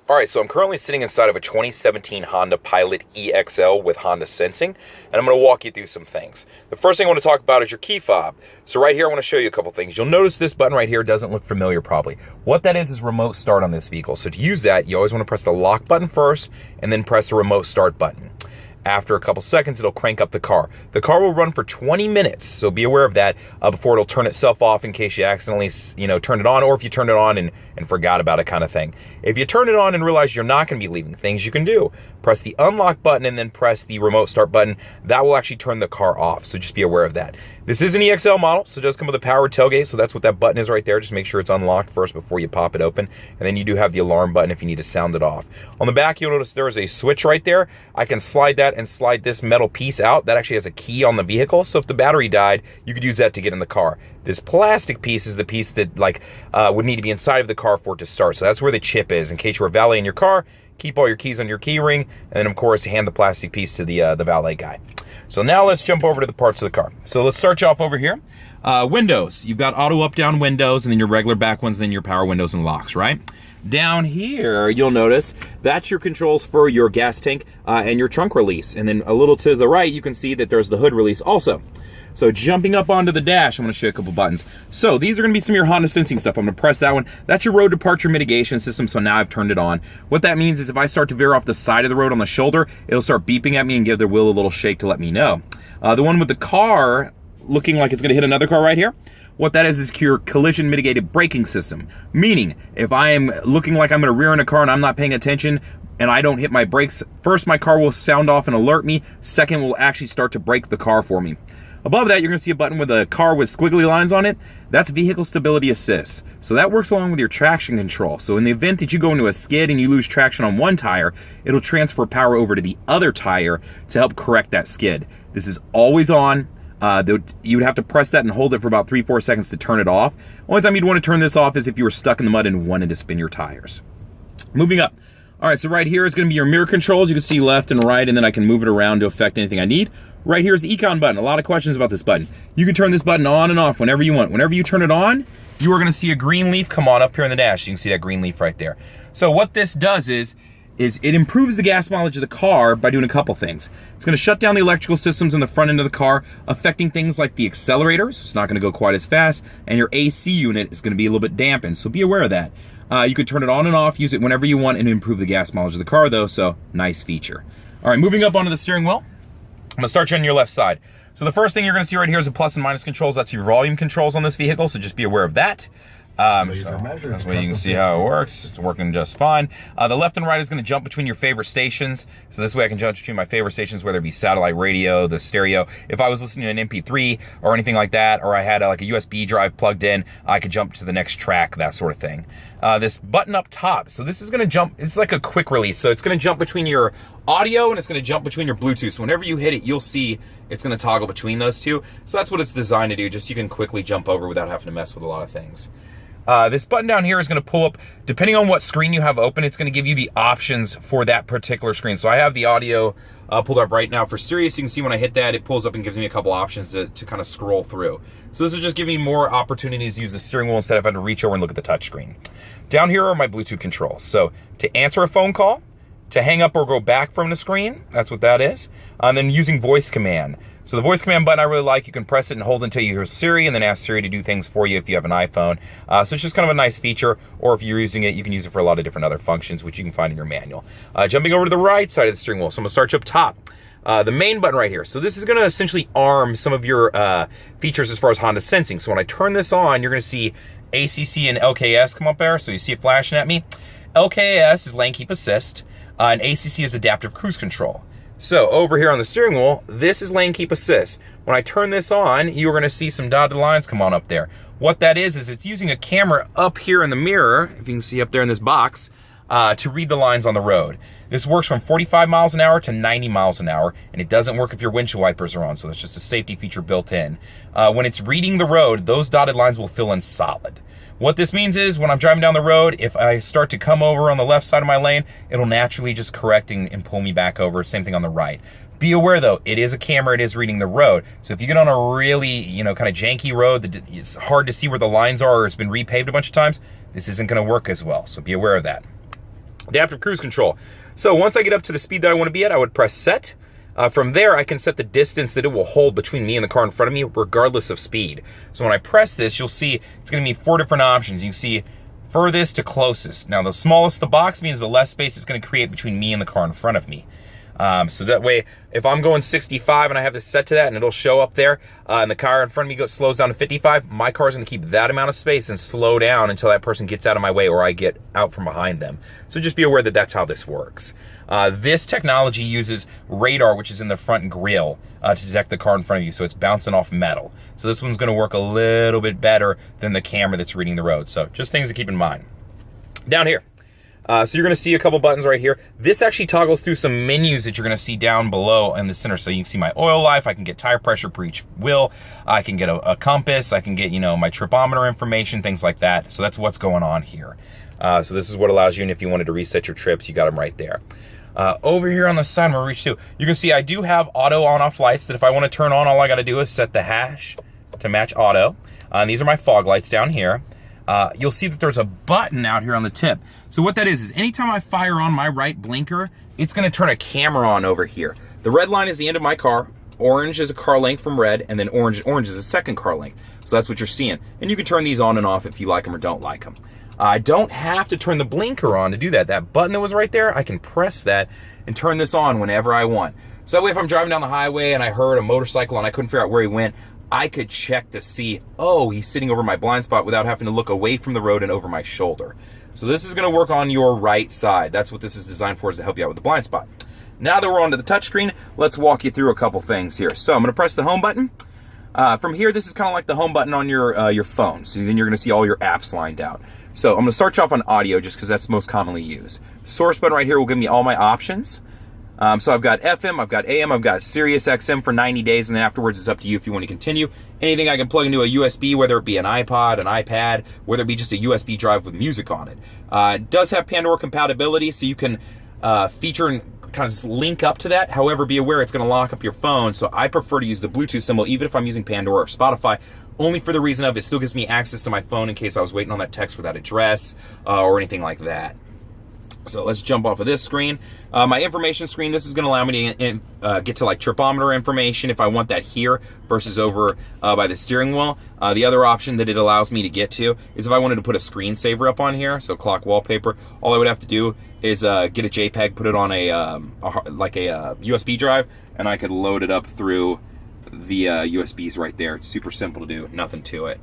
All right, so I'm currently sitting inside of a 2017 Honda Pilot EXL with Honda Sensing, and I'm going to walk you through some things. The first thing I want to talk about is your key fob. So right here, I want to show you a couple things. You'll notice this button right here doesn't look familiar probably. What that is remote start on this vehicle. So to use that, you always want to press the lock button first, and then press the remote start button. After a couple seconds, it'll crank up the car. The car will run for 20 minutes, so be aware of that before it'll turn itself off in case you accidentally, turn it on, or if you turn it on and forgot about it kind of thing. If you turn it on and realize you're not going to be leaving, things you can do. Press the unlock button and then press the remote start button. That will actually turn the car off, so just be aware of that. This is an EXL model, so it does come with a powered tailgate, so that's what that button is right there. Just make sure it's unlocked first before you pop it open, and then you do have the alarm button if you need to sound it off. On the back, you'll notice there is a switch right there. I can slide that and slide this metal piece out. That actually has a key on the vehicle, so if the battery died, you could use that to get in the car. This plastic piece is the piece that would need to be inside of the car for it to start, so that's where the chip is. In case you're valeting your car, keep all your keys on your key ring, and then of course hand the plastic piece to the valet guy. So now let's jump over to the parts of the car. So let's start you off over here. Windows, you've got auto up-down windows, and then your regular back ones, and then your power windows and locks, right? Down here, you'll notice that's your controls for your gas tank and your trunk release. And then a little to the right, you can see that there's the hood release also. So jumping up onto the dash, I'm going to show you a couple buttons. So these are going to be some of your Honda Sensing stuff. I'm going to press that one. That's your road departure mitigation system, so now I've turned it on. What that means is if I start to veer off the side of the road on the shoulder, it'll start beeping at me and give the wheel a little shake to let me know. The one with the car looking like it's going to hit another car right here, what that is your collision mitigated braking system. Meaning, if I am looking like I'm going to rear in a car and I'm not paying attention, and I don't hit my brakes, first my car will sound off and alert me, second will actually start to brake the car for me. Above that, you're going to see a button with a car with squiggly lines on it. That's vehicle stability assist. So that works along with your traction control. So in the event that you go into a skid and you lose traction on one tire, it'll transfer power over to the other tire to help correct that skid. This is always on. You would have to press that and hold it for about 3-4 seconds to turn it off. Only time you'd want to turn this off is if you were stuck in the mud and wanted to spin your tires. Moving up. All right, so right here is going to be your mirror controls. You can see left and right, and then I can move it around to affect anything I need. Right here is the econ button. A lot of questions about this button. You can turn this button on and off whenever you want. Whenever you turn it on, you are going to see a green leaf come on up here in the dash. You can see that green leaf right there. So what this does is it improves the gas mileage of the car by doing a couple things. It's going to shut down the electrical systems in the front end of the car, affecting things like the accelerators. It's not going to go quite as fast, and your AC unit is going to be a little bit dampened, so be aware of that. You could turn it on and off, use it whenever you want, and improve the gas mileage of the car, though, so nice feature. All right, moving up onto the steering wheel. I'm gonna start you on your left side. So the first thing you're gonna see right here is the plus and minus controls. That's your volume controls on this vehicle, so just be aware of that. That's why you can see how it works. It's working just fine. The left and right is going to jump between your favorite stations. So this way I can jump between my favorite stations, whether it be satellite radio, the stereo. If I was listening to an MP3 or anything like that, or I had like a USB drive plugged in, I could jump to the next track, that sort of thing. This button up top, so this is going to jump, it's like a quick release. So it's going to jump between your audio and it's going to jump between your Bluetooth. So whenever you hit it, you'll see it's going to toggle between those two. So that's what it's designed to do, just so you can quickly jump over without having to mess with a lot of things. This button down here is going to pull up, depending on what screen you have open, it's going to give you the options for that particular screen. So I have the audio pulled up right now for Sirius. You can see when I hit that, it pulls up and gives me a couple options to kind of scroll through. So this will just give me more opportunities to use the steering wheel instead of having to reach over and look at the touch screen. Down here are my Bluetooth controls. So to answer a phone call, to hang up or go back from the screen, that's what that is. And then using voice command. So the voice command button I really like. You can press it and hold until you hear Siri, and then ask Siri to do things for you if you have an iPhone. So it's just kind of a nice feature, or if you're using it, you can use it for a lot of different other functions, which you can find in your manual. Jumping over to the right side of the steering wheel, so I'm gonna start you up top. The main button right here. So this is gonna essentially arm some of your features as far as Honda Sensing. So when I turn this on, you're gonna see ACC and LKS come up there, so you see it flashing at me. LKS is lane keep assist, and ACC is adaptive cruise control. So over here on the steering wheel, this is lane keep assist. When I turn this on, you're gonna see some dotted lines come on up there. What that is it's using a camera up here in the mirror, if you can see up there in this box, to read the lines on the road. This works from 45 miles an hour to 90 miles an hour, and it doesn't work if your windshield wipers are on, so it's just a safety feature built in. When it's reading the road, those dotted lines will fill in solid. What this means is when I'm driving down the road, if I start to come over on the left side of my lane, it'll naturally just correct and pull me back over. Same thing on the right. Be aware though, it is a camera, it is reading the road. So if you get on a really, kind of janky road that it's hard to see where the lines are or it's been repaved a bunch of times, this isn't gonna work as well. So be aware of that. Adaptive cruise control. So once I get up to the speed that I want to be at, I would press set. From there, I can set the distance that it will hold between me and the car in front of me, regardless of speed. So when I press this, you'll see it's going to be 4 different options. You can see furthest to closest. Now, the smallest the box means the less space it's going to create between me and the car in front of me. So that way, if I'm going 65 and I have this set to that and it'll show up there, and the car in front of me slows down to 55, my car's gonna keep that amount of space and slow down until that person gets out of my way or I get out from behind them. So just be aware that that's how this works. This technology uses radar, which is in the front grille, to detect the car in front of you, so it's bouncing off metal. So this one's gonna work a little bit better than the camera that's reading the road. So just things to keep in mind. Down here. So you're going to see a couple buttons right here. This actually toggles through some menus that you're going to see down below in the center. So you can see my oil life. I can get tire pressure per each wheel. I can get a compass. I can get, my tripometer information, things like that. So that's what's going on here. So this is what allows you, and if you wanted to reset your trips, you got them right there. Over here on the side, I'm going to reach to, you can see I do have auto on-off lights that if I want to turn on, all I got to do is set the hash to match auto. And these are my fog lights down here. You'll see that there's a button out here on the tip. So what that is anytime I fire on my right blinker, it's gonna turn a camera on over here. The red line is the end of my car, orange is a car length from red, and then orange is a second car length. So that's what you're seeing. And you can turn these on and off if you like them or don't like them. I don't have to turn the blinker on to do that. That button that was right there, I can press that and turn this on whenever I want. So that way if I'm driving down the highway and I heard a motorcycle and I couldn't figure out where he went, I could check to see, oh, he's sitting over my blind spot without having to look away from the road and over my shoulder. So this is gonna work on your right side. That's what this is designed for, is to help you out with the blind spot. Now that we're onto the touchscreen, let's walk you through a couple things here. So I'm gonna press the home button. From here, this is kind of like the home button on your phone. So then you're gonna see all your apps lined out. So I'm gonna start you off on audio just because that's most commonly used. Source button right here will give me all my options. So I've got FM, I've got AM, I've got Sirius XM for 90 days, and then afterwards it's up to you if you want to continue. Anything I can plug into a USB, whether it be an iPod, an iPad, whether it be just a USB drive with music on it. It does have Pandora compatibility, so you can feature and kind of link up to that. However, be aware it's going to lock up your phone, so I prefer to use the Bluetooth symbol, even if I'm using Pandora or Spotify, only for the reason of it still gives me access to my phone in case I was waiting on that text for that address or anything like that. So let's jump off of this screen. My information screen, this is going to allow me to get to like tripometer information if I want that here versus over by the steering wheel. The other option that it allows me to get to is if I wanted to put a screensaver up on here, so clock wallpaper, all I would have to do is get a JPEG, put it on a USB drive, and I could load it up through the USBs right there. It's super simple to do, nothing to it.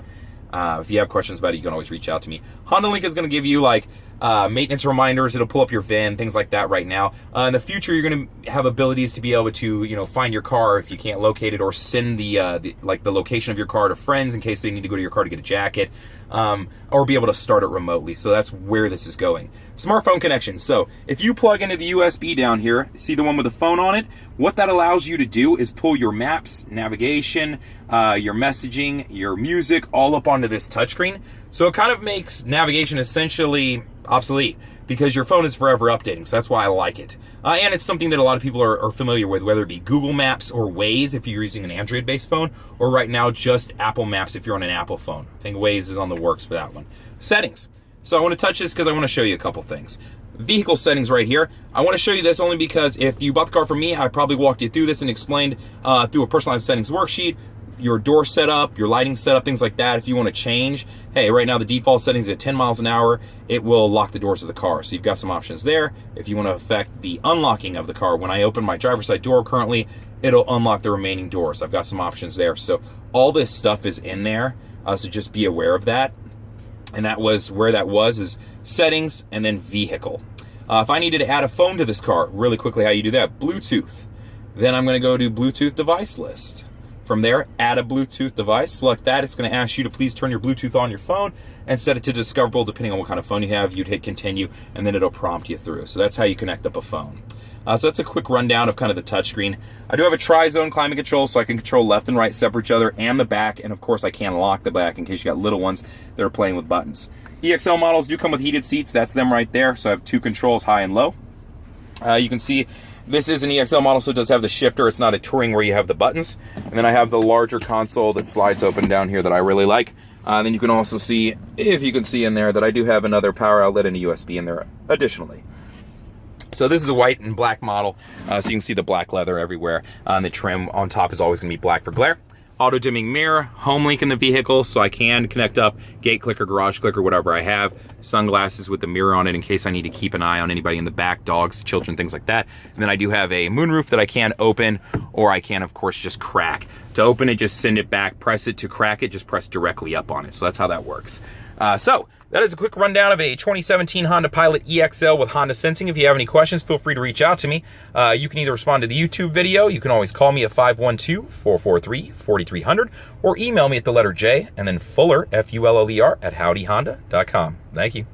If you have questions about it, you can always reach out to me. Honda Link is going to give you like maintenance reminders. It'll pull up your VIN, things like that right now. In the future, you're going to have abilities to be able to, find your car if you can't locate it, or send the location of your car to friends in case they need to go to your car to get a jacket, or be able to start it remotely. So that's where this is going. Smartphone connection. So if you plug into the USB down here, see the one with the phone on it? What that allows you to do is pull your maps, navigation, your messaging, your music, all up onto this touchscreen. So it kind of makes navigation essentially obsolete because your phone is forever updating. So that's why I like it. And it's something that a lot of people are familiar with, whether it be Google Maps or Waze if you're using an Android-based phone, or right now just Apple Maps if you're on an Apple phone. I think Waze is on the works for that one. Settings. So I want to touch this because I want to show you a couple things. Vehicle settings right here. I want to show you this only because if you bought the car from me, I probably walked you through this and explained through a personalized settings worksheet, your door setup, your lighting setup, things like that. If you want to change, hey, right now the default settings at 10 miles an hour, it will lock the doors of the car. So you've got some options there. If you want to affect the unlocking of the car, when I open my driver's side door currently, it'll unlock the remaining doors. I've got some options there. So all this stuff is in there. So just be aware of that. And that was where that was, is settings and then vehicle. If I needed to add a phone to this car, really quickly how you do that, Bluetooth. Then I'm going to go to Bluetooth device list. From there, add a Bluetooth device, select that. It's going to ask you to please turn your Bluetooth on your phone and set it to discoverable depending on what kind of phone you have. You'd hit continue and then it'll prompt you through. So that's how you connect up a phone. So that's a quick rundown of kind of the touchscreen. I do have a tri-zone climate control, so I can control left and right separate each other, and the back, and of course I can lock the back in case you got little ones that are playing with buttons. EXL models do come with heated seats. That's them right there. So I have two controls, high and low. You can see this is an EXL model, so it does have the shifter. It's not a Touring where you have the buttons. And then I have the larger console that slides open down here that I really like. Then you can also see, if you can see in there, that I do have another power outlet and a USB in there additionally. So this is a white and black model, so you can see the black leather everywhere. The trim on top is always going to be black for glare. Auto dimming mirror, home link in the vehicle, so I can connect up gate clicker, garage clicker, whatever I have. Sunglasses with the mirror on it in case I need to keep an eye on anybody in the back, dogs, children, things like that. And then I do have a moonroof that I can open, or I can, of course, just crack. To open it, just send it back. Press it. To crack it, just press directly up on it. So that's how that works. So that is a quick rundown of a 2017 Honda Pilot EXL with Honda Sensing. If you have any questions, feel free to reach out to me. You can either respond to the YouTube video, you can always call me at 512-443-4300, or email me at the letter J and then Fuller, F-U-L-L-E-R, at howdyhonda.com. Thank you.